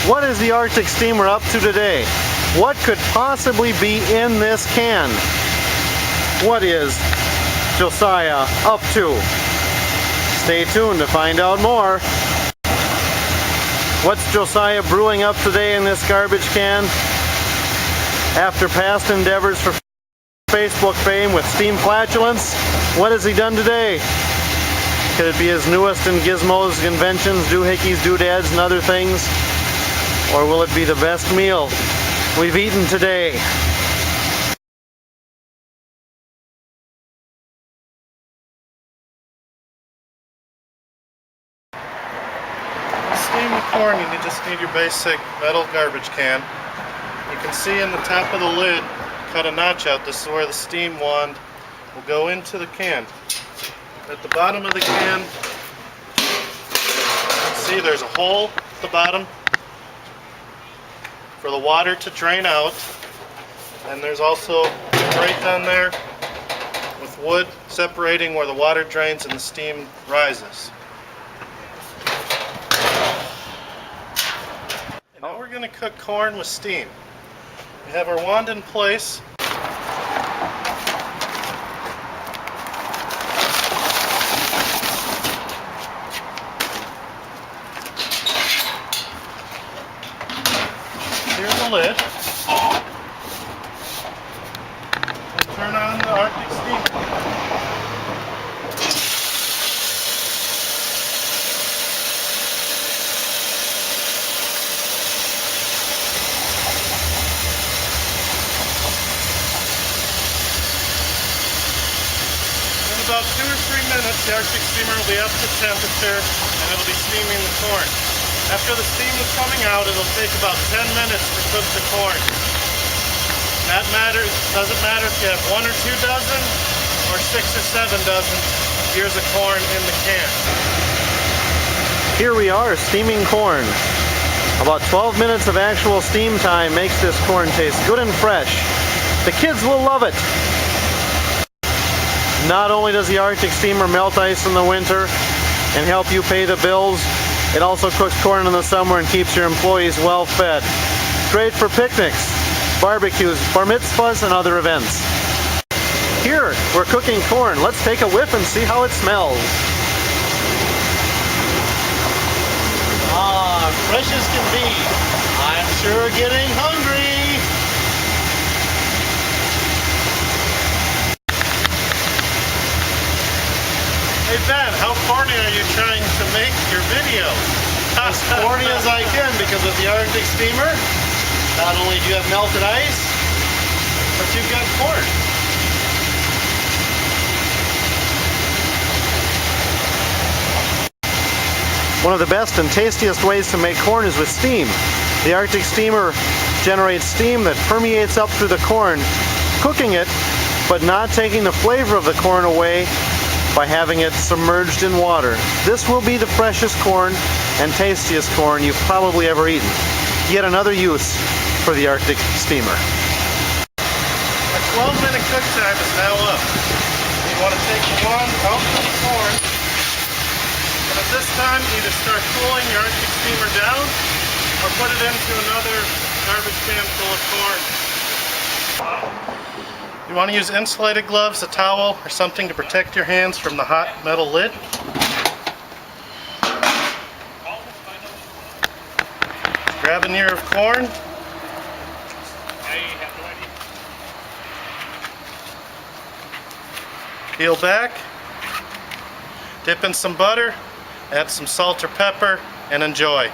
What is the Arctic Steamer up to today? What could possibly be in this can? What is Josiah up to? Stay tuned to find out more. What's Josiah brewing up today in this garbage can? After past endeavors for Facebook fame with steam flatulence, what has he done today? Could it be his newest in gizmos, inventions, doohickeys, doodads, and other things? Or will it be the best meal we've eaten today? Steam the corn, you just need your basic metal garbage can. You can see in the top of the lid, cut a notch out. This is where the steam wand will go into the can. At the bottom of the can, you can see there's a hole at the bottom for the water to drain out. And there's also a grate down there with wood separating where the water drains and the steam rises. Now we're going to cook corn with steam. We have our wand in place. Here's the lid. And turn on the Arctic Steamer. About 2 or 3 minutes, the Arctic Steamer will be up to temperature and it'll be steaming the corn. After the steam is coming out, it'll take about 10 minutes to cook the corn. That doesn't matter if you have 1 or 2 dozen or 6 or 7 dozen ears of corn in the can. Here we are, steaming corn. About 12 minutes of actual steam time makes this corn taste good and fresh. The kids will love it. Not only does the Arctic Steamer melt ice in the winter and help you pay the bills, it also cooks corn in the summer and keeps your employees well fed. Great for picnics, barbecues, bar mitzvahs, and other events. Here, we're cooking corn. Let's take a whiff and see how it smells. Ah, fresh as can be. I'm sure getting hungry. Hey Ben, how corny are you trying to make your video? As corny as I can, because with the Arctic Steamer, not only do you have melted ice, but you've got corn. One of the best and tastiest ways to make corn is with steam. The Arctic Steamer generates steam that permeates up through the corn, cooking it, but not taking the flavor of the corn away by having it submerged in water. This will be the freshest corn and tastiest corn you've probably ever eaten. Yet another use for the Arctic Steamer. Our 12-minute cook time is now up. You want to take the wand out of the corn, and at this time either start cooling your Arctic Steamer down or put it into another garbage can full of corn. You want to use insulated gloves, a towel, or something to protect your hands from the hot metal lid. Grab an ear of corn. Peel back. Dip in some butter, add some salt or pepper, and enjoy.